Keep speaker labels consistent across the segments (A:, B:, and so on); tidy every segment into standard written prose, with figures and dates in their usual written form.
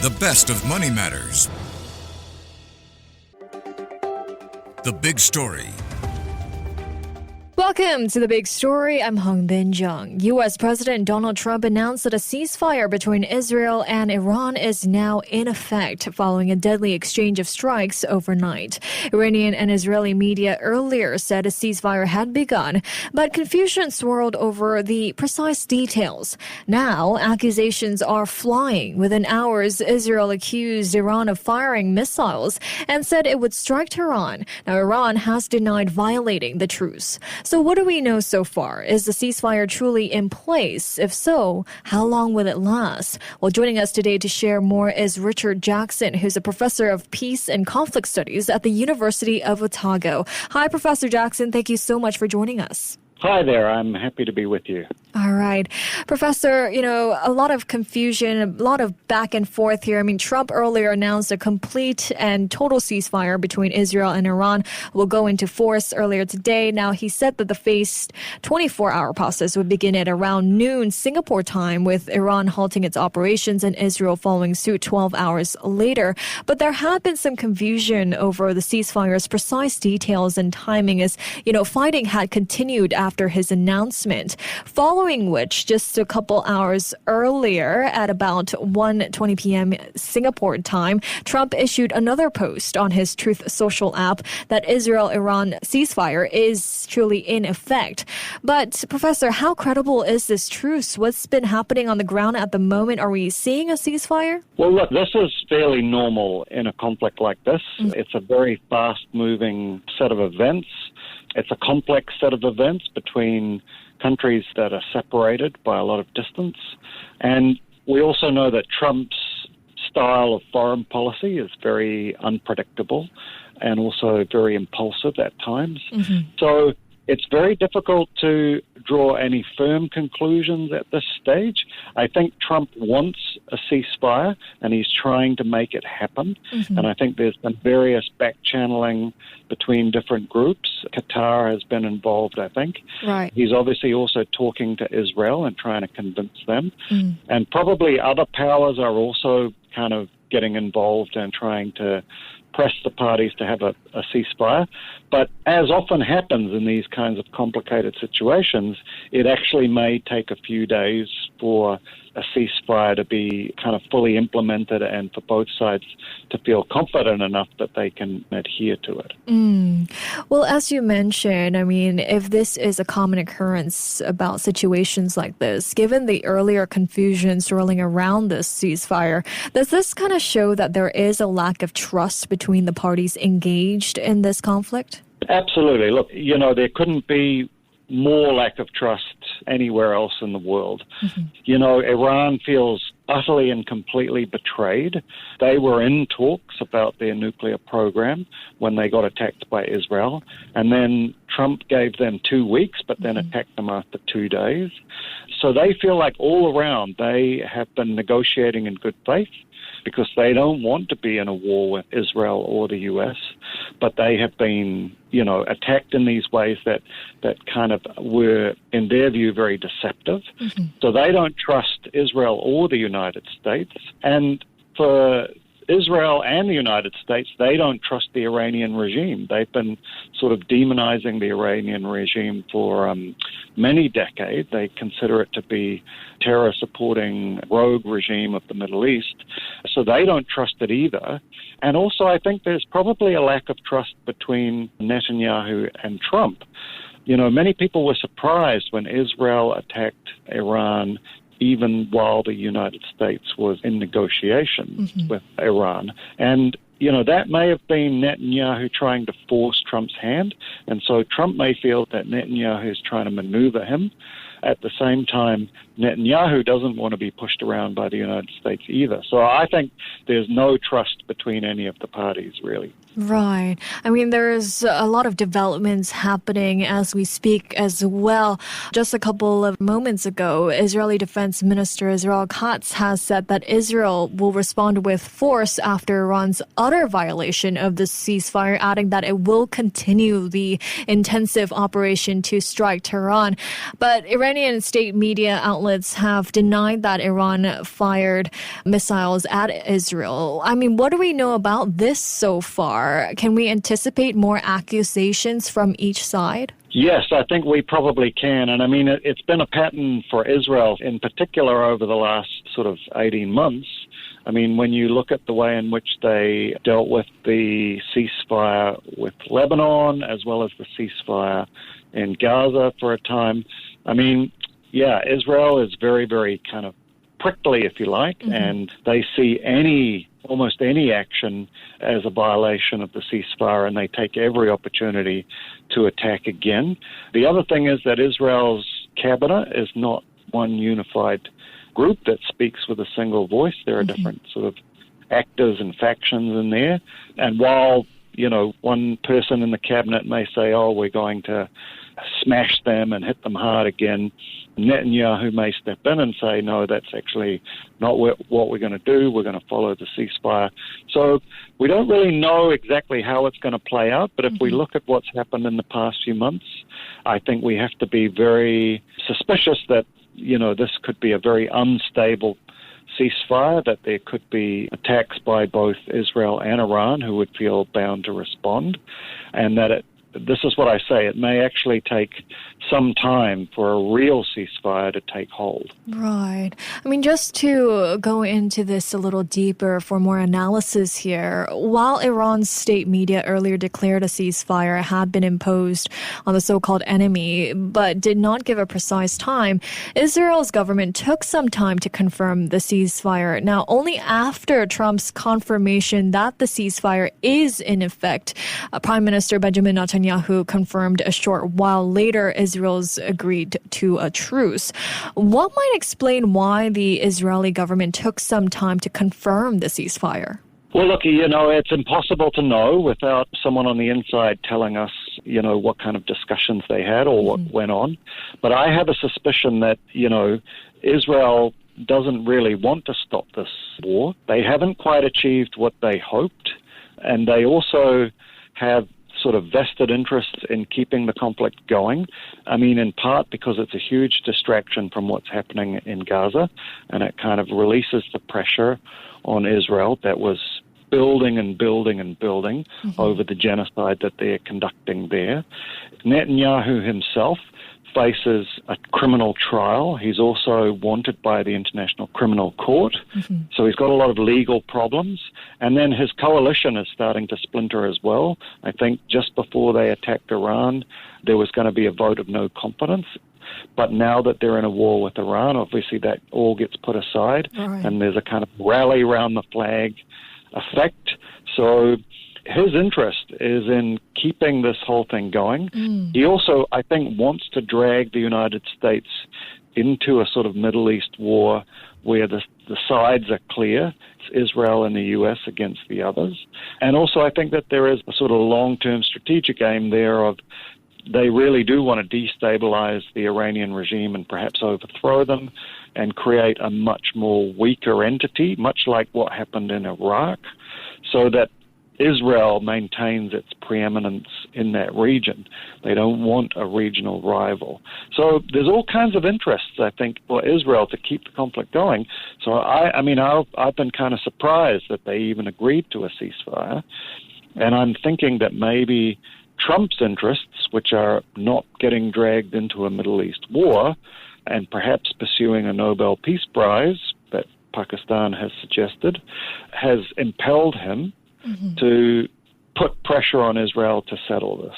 A: The best of Money Matters. The Big Story.
B: Welcome to The Big Story. I'm Hongbin Jeong. U.S. President Donald Trump announced that a ceasefire between Israel and Iran is now in effect following a deadly exchange of strikes overnight. Iranian and Israeli media earlier said a ceasefire had begun, but confusion swirled over the precise details. Now, accusations are flying. Within hours, Israel accused Iran of firing missiles and said it would strike Tehran. Now, Iran has denied violating the truce. So what do we know so far? Is the ceasefire truly in place? If so, how long will it last? Well, joining us today to share more is Richard Jackson, who's a professor of peace and conflict studies at the University of Otago. Hi, Professor Jackson. Thank you so much for joining us.
C: Hi there. I'm happy to be with you.
B: All right. Professor, a lot of confusion, a lot of back and forth here. I mean, Trump earlier announced a complete and total ceasefire between Israel and Iran will go into force earlier today. Now, he said that the phased 24-hour process would begin at around noon Singapore time, with Iran halting its operations and Israel following suit 12 hours later. But there had been some confusion over the ceasefire's precise details and timing as, fighting had continued after his announcement. Following which, just a couple hours earlier at about 1:20 p.m. Singapore time, Trump issued another post on his Truth social app that Israel-Iran ceasefire is truly in effect. But, Professor, how credible is this truce? What's been happening on the ground at the moment? Are we seeing a ceasefire?
C: Well, look, this is fairly normal in a conflict like this. It's a very fast-moving set of events. It's a complex set of events between countries that are separated by a lot of distance. And we also know that Trump's style of foreign policy is very unpredictable and also very impulsive at times. So it's very difficult to draw any firm conclusions at this stage. I think Trump wants a ceasefire and he's trying to make it happen. And I think there's been various back-channeling between different groups. Qatar has been involved, I think.
B: Right.
C: He's obviously also talking to Israel and trying to convince them. And probably other powers are also kind of getting involved and trying to press the parties to have a ceasefire. But as often happens in these kinds of complicated situations, it actually may take a few days for a ceasefire to be kind of fully implemented and for both sides to feel confident enough that they can adhere to it.
B: Well, as you mentioned, I mean, if this is a common occurrence about situations like this, given the earlier confusion swirling around this ceasefire, does this kind of show that there is a lack of trust between the parties engaged in this conflict?
C: Absolutely. Look, there couldn't be more lack of trust anywhere else in the world. Iran feels utterly and completely betrayed. They were in talks about their nuclear program when they got attacked by Israel, and then Trump gave them 2 weeks, but then attacked them after 2 days. So they feel like all around they have been negotiating in good faith, because they don't want to be in a war with Israel or the U.S., but they have been, attacked in these ways that kind of were, in their view, very deceptive. So they don't trust Israel or the United States. And for Israel and the United States, they don't trust the Iranian regime. They've been sort of demonizing the Iranian regime for many decades. They consider it to be terror-supporting rogue regime of the Middle East. So they don't trust it either. And also, I think there's probably a lack of trust between Netanyahu and Trump. Many people were surprised when Israel attacked Iran even while the United States was in negotiations with Iran. And, that may have been Netanyahu trying to force Trump's hand. And so Trump may feel that Netanyahu is trying to maneuver him. At the same time, Netanyahu doesn't want to be pushed around by the United States either. So I think there's no trust between any of the parties, really.
B: Right. I mean, there's a lot of developments happening as we speak as well. Just a couple of moments ago, Israeli Defense Minister Israel Katz has said that Israel will respond with force after Iran's utter violation of the ceasefire, adding that it will continue the intensive operation to strike Tehran. But Iranian state media outlet outlets have denied that Iran fired missiles at Israel. I mean, what do we know about this so far? Can we anticipate more accusations from each side?
C: Yes, I think we probably can. And I mean, it's been a pattern for Israel in particular over the last sort of 18 months. I mean, when you look at the way in which they dealt with the ceasefire with Lebanon, as well as the ceasefire in Gaza for a time, I mean, yeah, Israel is very, very kind of prickly, if you like, and they see almost any action as a violation of the ceasefire, and they take every opportunity to attack again. The other thing is that Israel's cabinet is not one unified group that speaks with a single voice. There are different sort of actors and factions in there. And while, one person in the cabinet may say, oh, we're going to smash them and hit them hard again, Netanyahu may step in and say, no, that's actually not what we're going to do. We're going to follow the ceasefire. So we don't really know exactly how it's going to play out, but if we look at what's happened in the past few months, I think we have to be very suspicious that, this could be a very unstable ceasefire, that there could be attacks by both Israel and Iran who would feel bound to respond, and that this is what I say, it may actually take some time for a real ceasefire to take hold.
B: Right. I mean, just to go into this a little deeper for more analysis here, while Iran's state media earlier declared a ceasefire had been imposed on the so-called enemy, but did not give a precise time, Israel's government took some time to confirm the ceasefire. Now, only after Trump's confirmation that the ceasefire is in effect, Prime Minister Benjamin Netanyahu confirmed a short while later Israel's agreed to a truce. What might explain why the Israeli government took some time to confirm the ceasefire?
C: Well, look, it's impossible to know without someone on the inside telling us, what kind of discussions they had or what went on. But I have a suspicion that, Israel doesn't really want to stop this war. They haven't quite achieved what they hoped, and they also have sort of vested interests in keeping the conflict going. I mean, in part because it's a huge distraction from what's happening in Gaza, and it kind of releases the pressure on Israel that was building and building and building over the genocide that they're conducting there. Netanyahu himself faces a criminal trial. He's also wanted by the International Criminal Court. So he's got a lot of legal problems. And then his coalition is starting to splinter as well. I think just before they attacked Iran, there was going to be a vote of no confidence. But now that they're in a war with Iran, obviously that all gets put aside. Right. And there's a kind of rally around the flag effect. So his interest is in keeping this whole thing going. He also, I think, wants to drag the United States into a sort of Middle East war where the sides are clear. It's Israel and the U.S. against the others. And also I think that there is a sort of long-term strategic aim there of they really do want to destabilize the Iranian regime and perhaps overthrow them and create a much more weaker entity, much like what happened in Iraq, so that Israel maintains its preeminence in that region. They don't want a regional rival. So there's all kinds of interests, I think, for Israel to keep the conflict going. So I've been kind of surprised that they even agreed to a ceasefire. And I'm thinking that maybe Trump's interests, which are not getting dragged into a Middle East war and perhaps pursuing a Nobel Peace Prize that Pakistan has suggested, has impelled him to put pressure on Israel to settle this.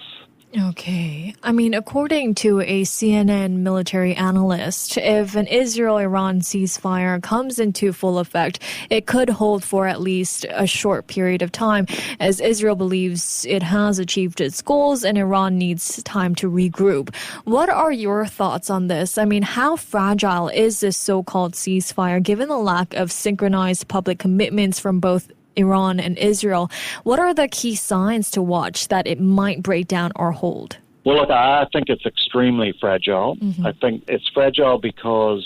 B: Okay. I mean, according to a CNN military analyst, if an Israel-Iran ceasefire comes into full effect, it could hold for at least a short period of time, as Israel believes it has achieved its goals and Iran needs time to regroup. What are your thoughts on this? I mean, how fragile is this so-called ceasefire, given the lack of synchronized public commitments from both Iran and Israel? What are the key signs to watch that it might break down or hold?
C: Well, look, I think it's extremely fragile. I think it's fragile because,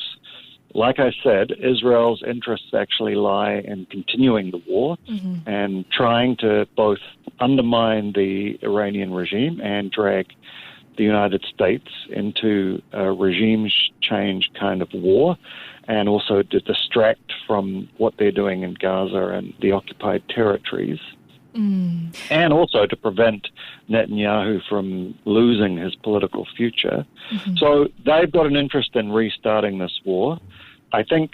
C: like I said, Israel's interests actually lie in continuing the war and trying to both undermine the Iranian regime and drag the United States into a regime change kind of war, and also to distract from what they're doing in Gaza and the occupied territories. And also to prevent Netanyahu from losing his political future. So they've got an interest in restarting this war. I think,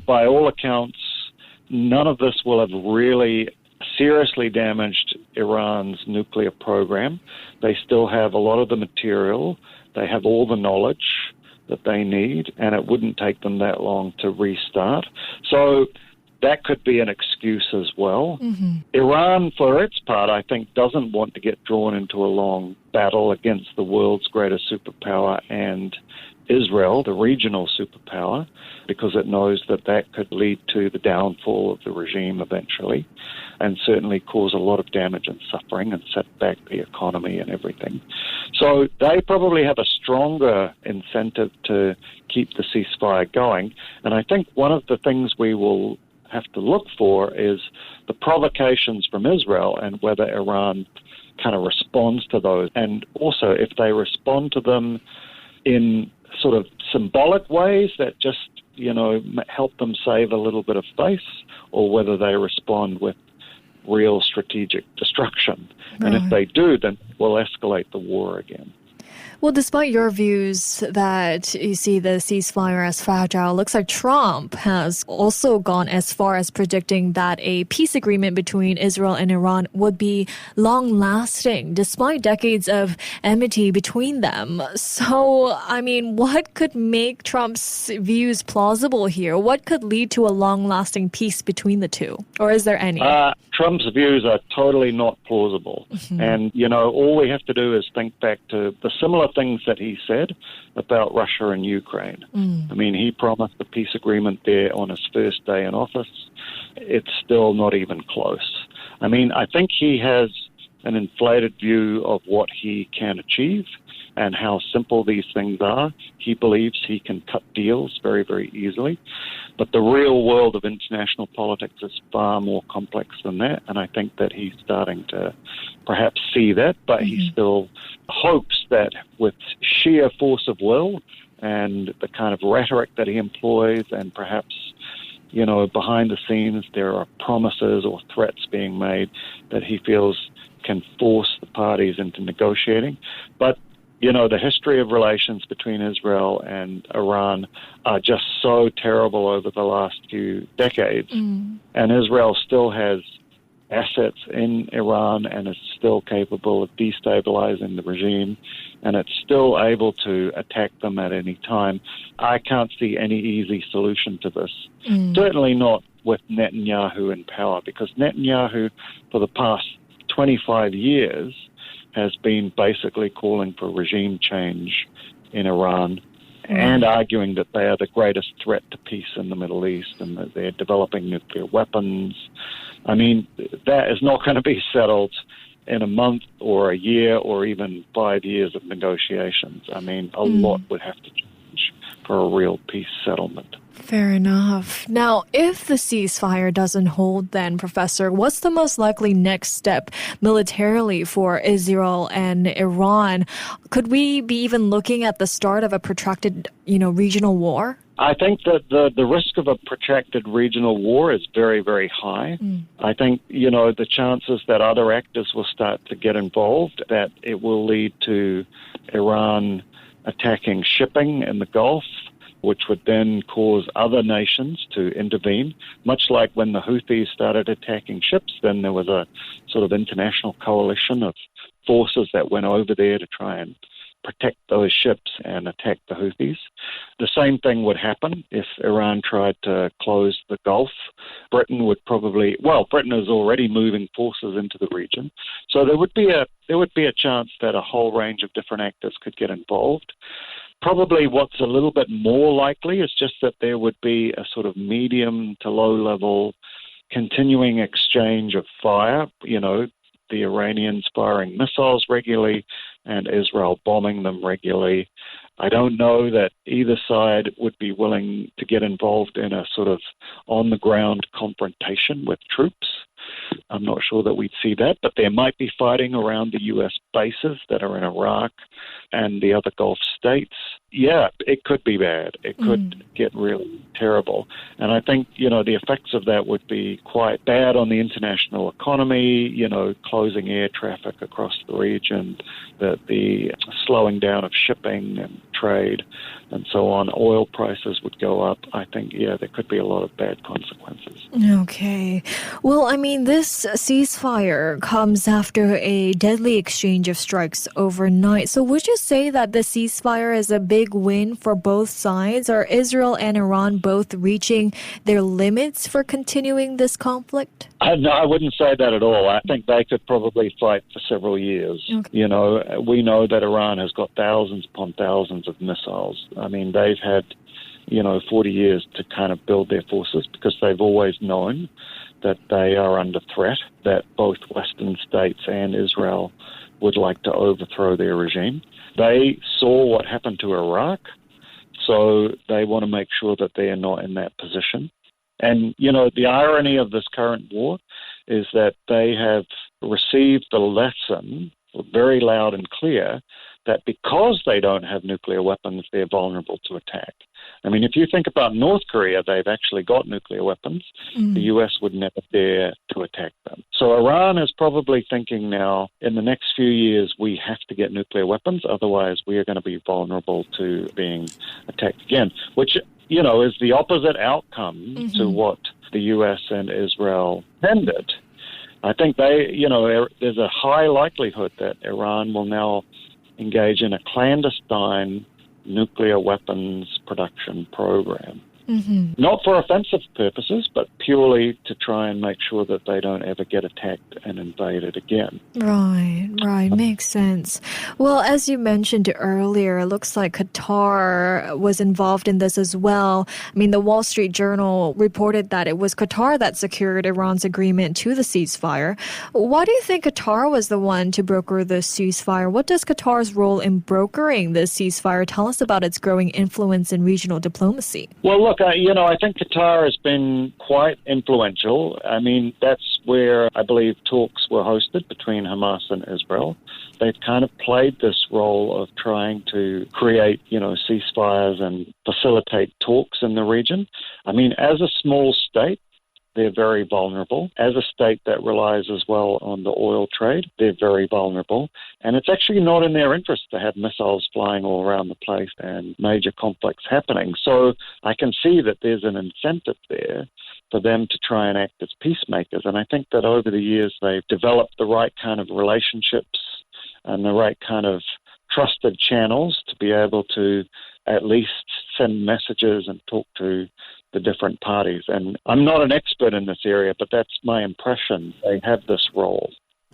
C: by all accounts, none of this will have really seriously damaged Iran's nuclear program. They still have a lot of the material. They have all the knowledge that they need, and it wouldn't take them that long to restart. So that could be an excuse as well. Iran, for its part, I think, doesn't want to get drawn into a long battle against the world's greatest superpower and Israel, the regional superpower, because it knows that that could lead to the downfall of the regime eventually, and certainly cause a lot of damage and suffering and set back the economy and everything. So they probably have a stronger incentive to keep the ceasefire going. And I think one of the things we will have to look for is the provocations from Israel and whether Iran kind of responds to those. And also if they respond to them in sort of symbolic ways that just, help them save a little bit of face, or whether they respond with real strategic destruction. And if they do, then we'll escalate the war again.
B: Well, despite your views that you see the ceasefire as fragile, looks like Trump has also gone as far as predicting that a peace agreement between Israel and Iran would be long-lasting, despite decades of enmity between them. So, what could make Trump's views plausible here? What could lead to a long-lasting peace between the two? Or is there any?
C: Trump's views are totally not plausible. And, all we have to do is think back to the similar things that he said about Russia and Ukraine. He promised a peace agreement there on his first day in office. It's still not even close. I think he has an inflated view of what he can achieve and how simple these things are. He believes he can cut deals very, very easily. But the real world of international politics is far more complex than that, and I think that he's starting to perhaps see that, but he still hopes that with sheer force of will and the kind of rhetoric that he employs, and perhaps, behind the scenes there are promises or threats being made that he feels can force the parties into negotiating. But the history of relations between Israel and Iran are just so terrible over the last few decades. And Israel still has assets in Iran and is still capable of destabilizing the regime, and it's still able to attack them at any time. I can't see any easy solution to this. Certainly not with Netanyahu in power, because Netanyahu, for the past 25 years, has been basically calling for regime change in Iran and arguing that they are the greatest threat to peace in the Middle East and that they're developing nuclear weapons. That is not going to be settled in a month or a year or even 5 years of negotiations. A lot would have to change for a real peace settlement.
B: Fair enough. Now, if the ceasefire doesn't hold, then, Professor, what's the most likely next step militarily for Israel and Iran? Could we be even looking at the start of a protracted, regional war?
C: I think that the risk of a protracted regional war is very, very high. I think, the chances that other actors will start to get involved, that it will lead to Iran attacking shipping in the Gulf, which would then cause other nations to intervene. Much like when the Houthis started attacking ships, then there was a sort of international coalition of forces that went over there to try and protect those ships and attack the Houthis. The same thing would happen if Iran tried to close the Gulf. Britain is already moving forces into the region. So there would be a chance that a whole range of different actors could get involved. Probably what's a little bit more likely is just that there would be a sort of medium to low level continuing exchange of fire, the Iranians firing missiles regularly and Israel bombing them regularly. I don't know that either side would be willing to get involved in a sort of on-the-ground confrontation with troops. I'm not sure that we'd see that, but there might be fighting around the U.S. bases that are in Iraq and the other Gulf states. Yeah, it could be bad. It could get really terrible. And I think, the effects of that would be quite bad on the international economy, closing air traffic across the region, the slowing down of shipping and trade and so on. Oil prices would go up. I think, there could be a lot of bad consequences.
B: Okay. Well, this ceasefire comes after a deadly exchange of strikes overnight. So would you say that the ceasefire is a big win for both sides? Are Israel and Iran both reaching their limits for continuing this conflict?
C: No, I wouldn't say that at all. I think they could probably fight for several years. Okay. We know that Iran has got thousands upon thousands of missiles. They've had 40 years to kind of build their forces because they've always known that they are under threat, that both Western states and Israel would like to overthrow their regime. They saw what happened to Iraq, so they want to make sure that they are not in that position. And, the irony of this current war is that they have received the lesson very loud and clear that because they don't have nuclear weapons, they're vulnerable to attack. If you think about North Korea, they've actually got nuclear weapons. The U.S. would never dare to attack them. So Iran is probably thinking now, in the next few years, we have to get nuclear weapons, otherwise we are going to be vulnerable to being attacked again, which, is the opposite outcome to what the U.S. and Israel intended. I think there's a high likelihood that Iran will now engage in a clandestine nuclear weapons production program. Not for offensive purposes, but purely to try and make sure that they don't ever get attacked and invaded again.
B: Right. Makes sense. Well, as you mentioned earlier, it looks like Qatar was involved in this as well. The Wall Street Journal reported that it was Qatar that secured Iran's agreement to the ceasefire. Why do you think Qatar was the one to broker the ceasefire? What does Qatar's role in brokering the ceasefire tell us about its growing influence in regional diplomacy?
C: Well, look, I think Qatar has been quite influential. That's where I believe talks were hosted between Hamas and Israel. They've kind of played this role of trying to create, ceasefires and facilitate talks in the region. As a small state, they're very vulnerable. As a state that relies as well on the oil trade, they're very vulnerable. And it's actually not in their interest to have missiles flying all around the place and major conflicts happening. So I can see that there's an incentive there for them to try and act as peacemakers. And I think that over the years they've developed the right kind of relationships and the right kind of trusted channels to be able to at least send messages and talk to the different parties. And I'm not an expert in this area, but that's my impression. They have this role.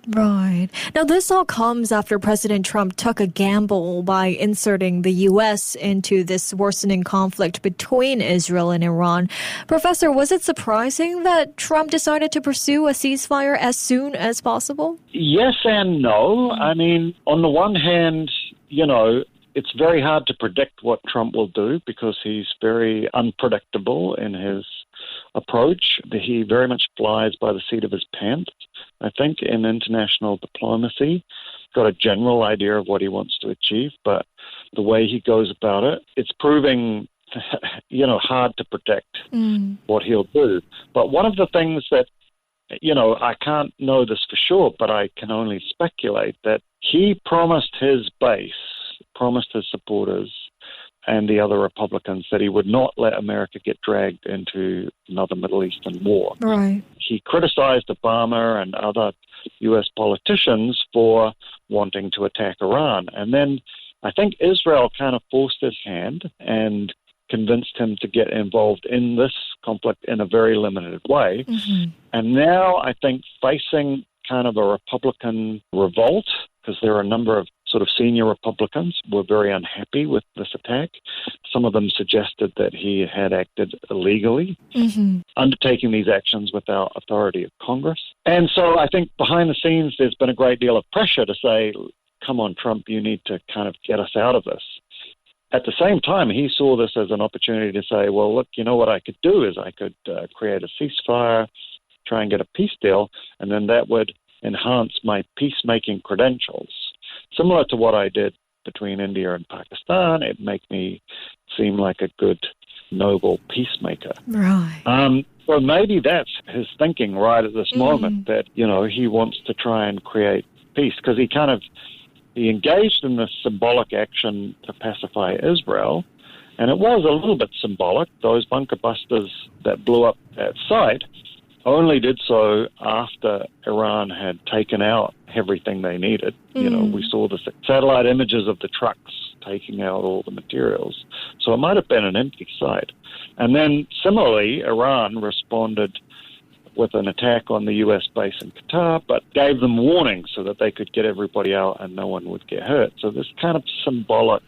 B: Right. Now, this all comes after President Trump took a gamble by inserting the U.S. into this worsening conflict between Israel and Iran. Professor, was it surprising that Trump decided to pursue a ceasefire as soon as possible?
C: Yes and no. On the one hand, it's very hard to predict what Trump will do because he's very unpredictable in his approach. He very much flies by the seat of his pants, I think, in international diplomacy. Got a general idea of what he wants to achieve, but the way he goes about it, it's proving, hard to predict what he'll do. But one of the things that, I can't know this for sure, but I can only speculate that he promised his base, promised his supporters and the other Republicans that he would not let America get dragged into another Middle Eastern war.
B: Right.
C: He criticized Obama and other U.S. politicians for wanting to attack Iran. And then I think Israel kind of forced his hand and convinced him to get involved in this conflict in a very limited way. And now I think facing kind of a Republican revolt, because there are a number of sort of senior Republicans were very unhappy with this attack. Some of them suggested that he had acted illegally, undertaking these actions without authority of Congress. And so I think behind the scenes, there's been a great deal of pressure to say, come on, Trump, you need to kind of get us out of this. At the same time, he saw this as an opportunity to say, well, look, you know what I could do is I could create a ceasefire, try and get a peace deal, and then that would enhance my peacemaking credentials. Similar to what I did between India and Pakistan, it make me seem like a good, noble peacemaker.
B: Right.
C: So maybe that's his thinking right at this moment, that, he wants to try and create peace, because he engaged in this symbolic action to pacify Israel, and it was a little bit symbolic. Those bunker busters that blew up that site only did so after Iran had taken out everything they needed. We saw the satellite images of the trucks taking out all the materials. So it might have been an empty site. And then similarly, Iran responded with an attack on the U.S. base in Qatar, but gave them warning so that they could get everybody out and no one would get hurt. So this kind of symbolic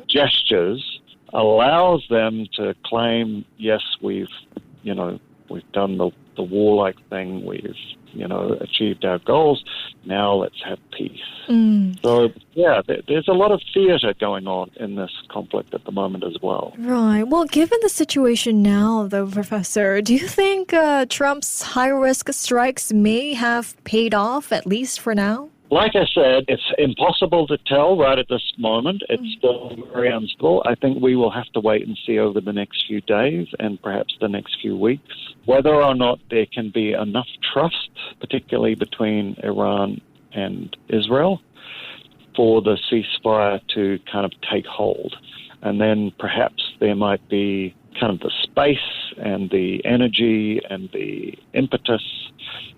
C: gestures allows them to claim, yes, we've done the warlike thing, we've, achieved our goals, now let's have peace. So, there's a lot of theatre going on in this conflict at the moment as well.
B: Right. Well, given the situation now, though, Professor, do you think Trump's high-risk strikes may have paid off, at least for now?
C: Like I said, it's impossible to tell right at this moment. It's still very unstable. I think we will have to wait and see over the next few days and perhaps the next few weeks whether or not there can be enough trust, particularly between Iran and Israel, for the ceasefire to kind of take hold. And then perhaps there might be kind of the space and the energy and the impetus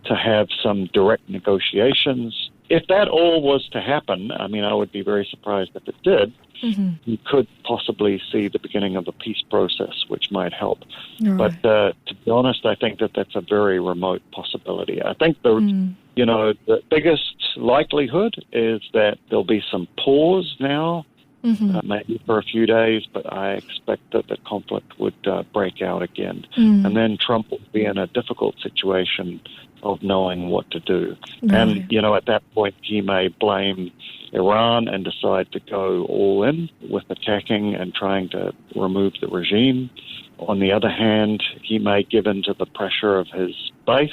C: to have some direct negotiations. If that all was to happen, I would be very surprised if it did. You could possibly see the beginning of a peace process, which might help. Right. But to be honest, I think that that's a very remote possibility. I think the biggest likelihood is that there'll be some pause now, maybe for a few days, but I expect that the conflict would break out again. And then Trump will be in a difficult situation of knowing what to do. Right. And, at that point, he may blame Iran and decide to go all in with attacking and trying to remove the regime. On the other hand, he may give in to the pressure of his base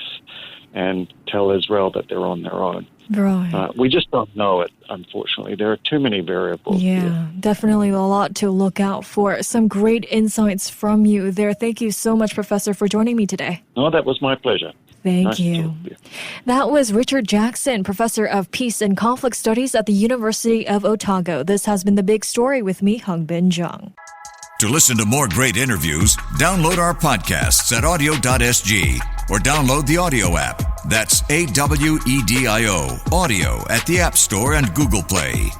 C: and tell Israel that they're on their own.
B: Right.
C: We just don't know it, unfortunately. There are too many variables.
B: Yeah, definitely a lot to look out for. Some great insights from you there. Thank you so much, Professor, for joining me today.
C: No, that was my pleasure.
B: Thank you. That was Richard Jackson, Professor of Peace and Conflict Studies at the University of Otago. This has been The Big Story with me, Hongbin Jeong.
A: To listen to more great interviews, download our podcasts at audio.sg or download the audio app. That's AWEDIO, audio at the App Store and Google Play.